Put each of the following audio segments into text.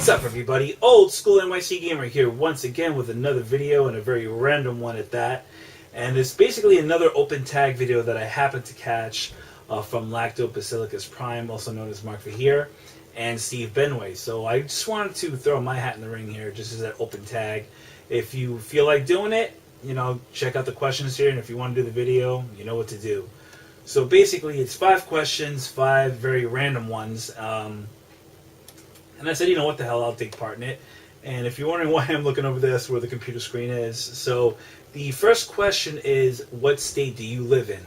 What's up, everybody? OldSchoolNYCGamer here once again with another video, and a very random one at that. And it's basically another open tag video that I happened to catch from Lactobacillus Prime, also known as Mark Vahir, and Steve Benway. So I just wanted to throw my hat in the ring here, just as an open tag. If you feel like doing it, you know, check out the questions here, and if you want to do the video, you know what to do. So basically, it's 5 questions, 5 very random ones. And I said, you know what the hell, I'll take part in it. And if you're wondering why I'm looking over there, that's where the computer screen is. So the first question is, what state do you live in?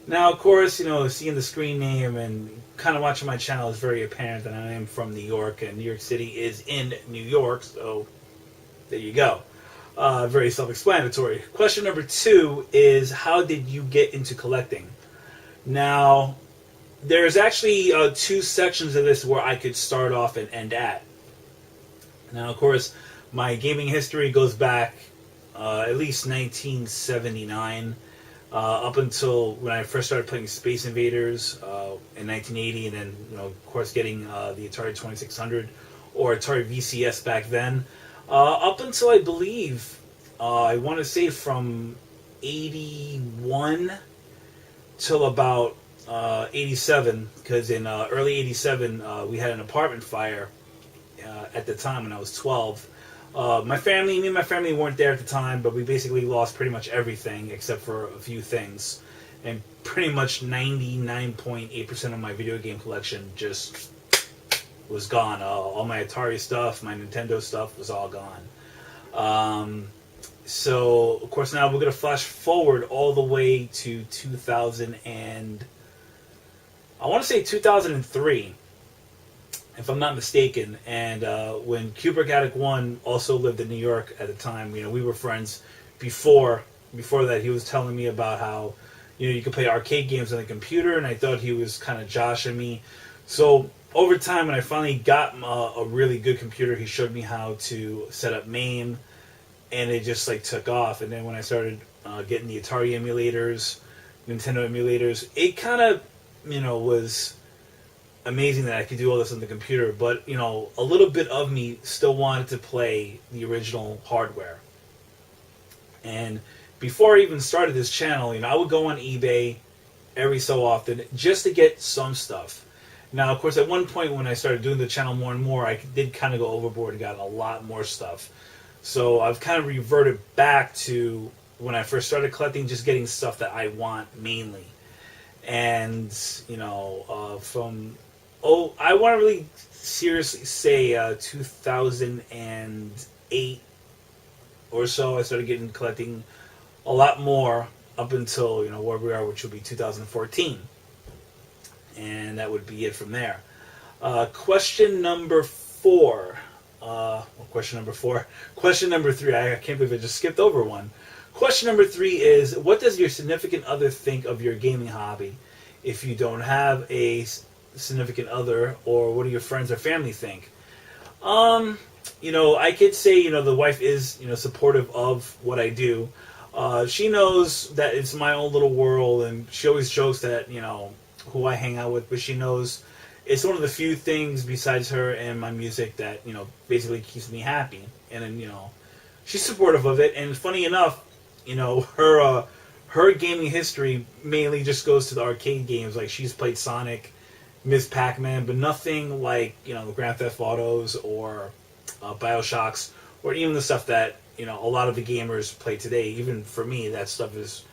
Now, of course, you know, seeing the screen name and kind of watching my channel is very apparent that I am from New York, and New York City is in New York, so there you go. Very self-explanatory. Question number 2 is, how did you get into collecting? Now, there's actually 2 sections of this where I could start off and end at. Now, of course, my gaming history goes back at least 1979, up until when I first started playing Space Invaders in 1980, and then, you know, of course, getting the Atari 2600 or Atari VCS back then, up until I believe, I want to say from 81 till about 87, because in early 87 we had an apartment fire at the time when I was 12. Me and my family weren't there at the time, but we basically lost pretty much everything except for a few things, and pretty much 99.8% of my video game collection just was gone. All my Atari stuff, my Nintendo stuff was all gone. So of course now we're going to flash forward all the way to 2000 and I want to say 2003, if I'm not mistaken, and when Kubrick Attic 1 also lived in New York at the time. You know, we were friends before that. He was telling me about how, you know, you could play arcade games on the computer, and I thought he was kind of joshing me. So over time, when I finally got a really good computer, he showed me how to set up MAME, and it just like took off. And then when I started getting the Atari emulators, Nintendo emulators, it kind of, you know, was amazing that I could do all this on the computer, but, you know, a little bit of me still wanted to play the original hardware. And before I even started this channel, you know, I would go on eBay every so often just to get some stuff. Now, of course, at one point when I started doing the channel more and more, I did kind of go overboard and got a lot more stuff. So I've kind of reverted back to when I first started collecting, just getting stuff that I want mainly. And, you know, I want to really seriously say 2008 or so, I started collecting a lot more up until, you know, where we are, which will be 2014. And that would be it from there. Question number 4. Question number 4. Question number 3. I can't believe I just skipped over one. Question number 3 is, what does your significant other think of your gaming hobby? If you don't have a significant other, or what do your friends or family think? You know, I could say, you know, the wife is, you know, supportive of what I do. She knows that it's my own little world, and she always jokes that, you know, who I hang out with, but she knows it's one of the few things besides her and my music that, you know, basically keeps me happy. And then, you know, she's supportive of it. And funny enough, you know, her gaming history mainly just goes to the arcade games. Like, she's played Sonic, Ms. Pac-Man, but nothing like, you know, the Grand Theft Autos or Bioshocks, or even the stuff that, you know, a lot of the gamers play today. Even for me, that stuff is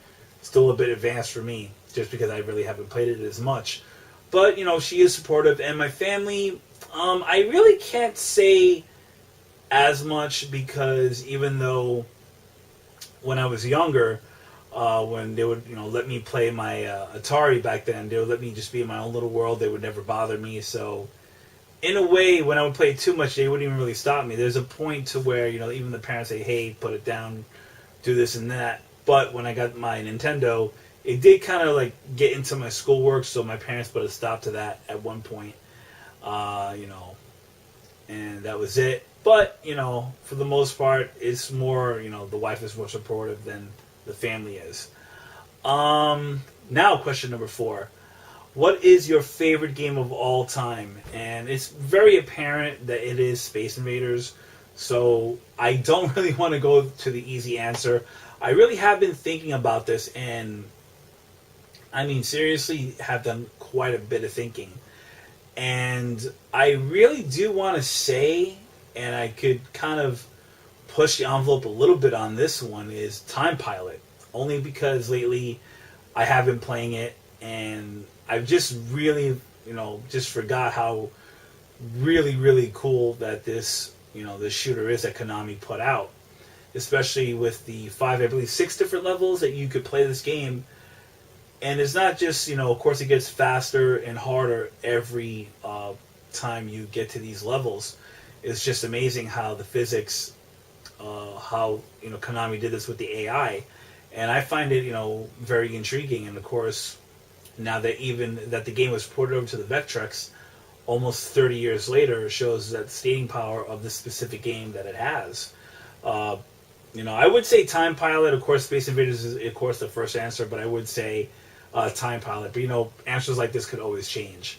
still a bit advanced for me, just because I really haven't played it as much. But, you know, she is supportive. And my family, I really can't say as much, because even though when I was younger, when they would, you know, let me play my Atari back then, they would let me just be in my own little world. They would never bother me. So in a way, when I would play too much, they wouldn't even really stop me. There's a point to where, you know, even the parents say, hey, put it down, do this and that. But when I got my Nintendo, it did kind of like get into my schoolwork, so my parents put a stop to that at one point, you know, and that was it. But, you know, for the most part, it's more, you know, the wife is more supportive than the family is. Now, question number 4. what is your favorite game of all time? And it's very apparent that it is Space Invaders. So I don't really want to go to the easy answer. I really have been thinking about this, and I mean, seriously, have done quite a bit of thinking. And I really do want to say, and I could kind of push the envelope a little bit on this one, is Time Pilot. Only because lately I have been playing it, and I've just really, just forgot how really, really cool that this, this shooter is that Konami put out. Especially with the 5, I believe 6 different levels that you could play this game. And it's not just, of course it gets faster and harder every time you get to these levels. It's just amazing how the physics, how, Konami did this with the AI. And I find it, very intriguing. And of course, now that the game was ported over to the Vectrex, almost 30 years later, shows that the staying power of this specific game that it has. I would say Time Pilot. Of course, Space Invaders is, of course, the first answer, but I would say Time Pilot. But, answers like this could always change.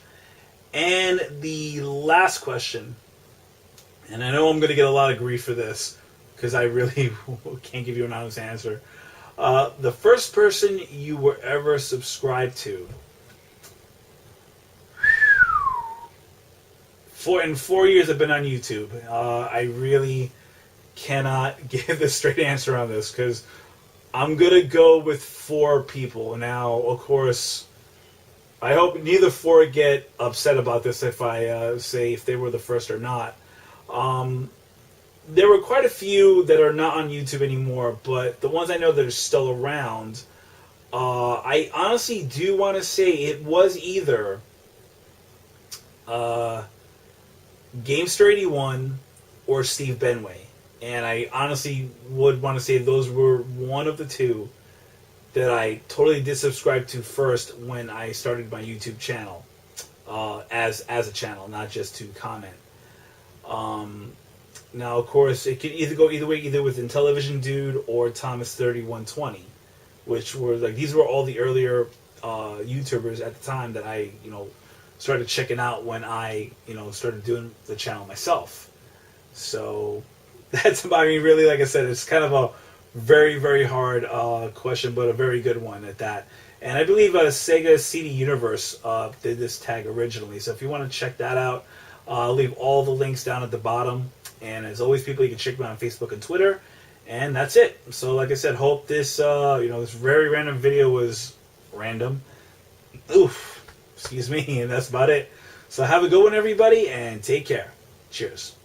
And the last question, and I know I'm going to get a lot of grief for this, because I really can't give you an honest answer. The first person you were ever subscribed to. In 4 years I've been on YouTube. I really cannot give the straight answer on this, because I'm going to go with 4 people. Now, of course, I hope neither 4 get upset about this if I say if they were the first or not. There were quite a few that are not on YouTube anymore, but the ones I know that are still around, I honestly do want to say it was either Gamester81 or Steve Benway. And I honestly would want to say those were one of the 2 that I totally did subscribe to first when I started my YouTube channel, as a channel, not just to comment. Now, of course, it could either go either way, either with Intellivision Dude or Thomas3120, which were these were all the earlier YouTubers at the time that I started checking out when I started doing the channel myself. So that's, I mean, really, like I said, it's kind of a very, very hard question, but a very good one at that. And I believe SegaCDUniverse did this tag originally. So if you want to check that out, I'll leave all the links down at the bottom. And as always, people, you can check me out on Facebook and Twitter. And that's it. So like I said, hope this, this very random video was random. Oof. Excuse me. And that's about it. So have a good one, everybody, and take care. Cheers.